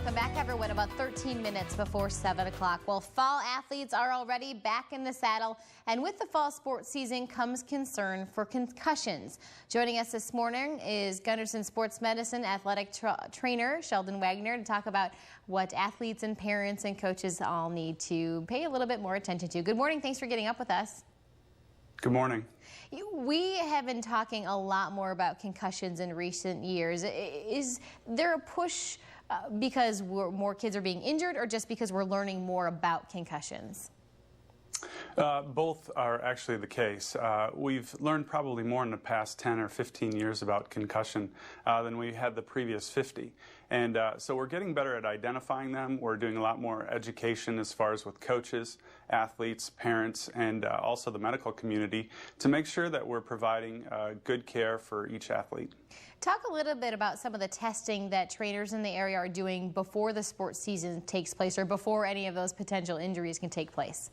Welcome back, everyone. About 13 minutes before 7 o'clock. Well, fall athletes are already back in the saddle, and with the fall sports season comes concern for concussions. Joining us this morning is Gundersen sports medicine athletic trainer Sheldon Wagner to talk about what athletes and parents and coaches all need to pay a little bit more attention to. Good morning. Thanks for getting up with us. Good morning. We have been talking a lot more about concussions in recent years. Is there a push because more kids are being injured, or just because we're learning more about concussions? Both are actually the case. We've learned probably more in the past 10 or 15 years about concussion than we had the previous 50. And so we're getting better at identifying them. We're doing a lot more education as far as with coaches, athletes, parents, and also the medical community to make sure that we're providing good care for each athlete. Talk a little bit about some of the testing that trainers in the area are doing before the sports season takes place, or before any of those potential injuries can take place.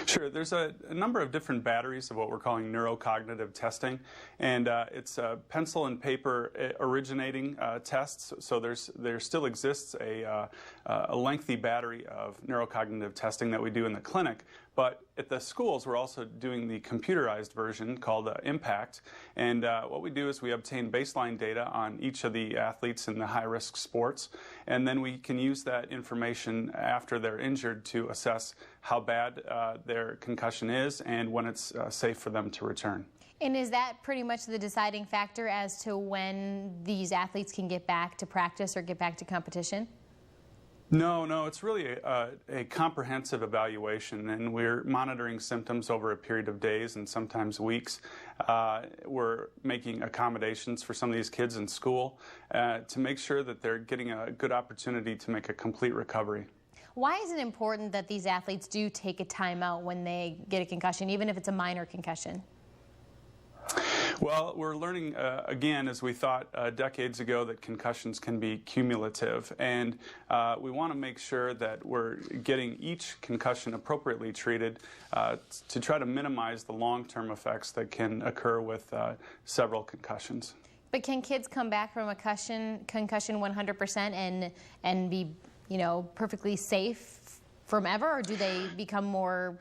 Sure. There's a number of different batteries of what we're calling neurocognitive testing, and it's pencil and paper originating tests. So there still exists a lengthy battery of neurocognitive testing that we do in the clinic, but at the schools we're also doing the computerized version called Impact, and what we do is we obtain baseline data on each of the athletes in the high-risk sports, and then we can use that information after they're injured to assess how bad their concussion is and when it's safe for them to return. And is that pretty much the deciding factor as to when these athletes can get back to practice or get back to competition? No, it's really a comprehensive evaluation, and we're monitoring symptoms over a period of days and sometimes weeks. We're making accommodations for some of these kids in school to make sure that they're getting a good opportunity to make a complete recovery. Why is it important that these athletes do take a timeout when they get a concussion, even if it's a minor concussion? Well, we're learning again, as we thought decades ago, that concussions can be cumulative, and we want to make sure that we're getting each concussion appropriately treated to try to minimize the long-term effects that can occur with several concussions. But can kids come back from a concussion 100% and be, perfectly safe from ever, or do they become more,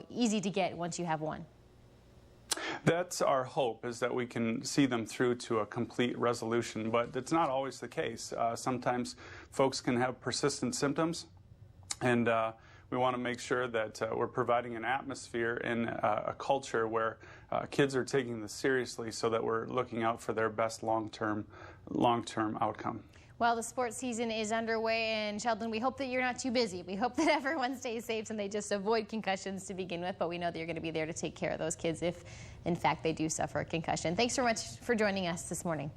easy to get once you have one? That's our hope, is that we can see them through to a complete resolution, but it's not always the case. Sometimes folks can have persistent symptoms, and we want to make sure that we're providing an atmosphere and a culture where kids are taking this seriously, so that we're looking out for their best long-term outcome. Well, the sports season is underway, and Sheldon, we hope that you're not too busy. We hope that everyone stays safe and they just avoid concussions to begin with, but we know that you're going to be there to take care of those kids if, in fact, they do suffer a concussion. Thanks so much for joining us this morning.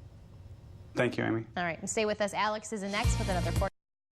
Thank you, Amy. All right, and stay with us. Alex is next with another report.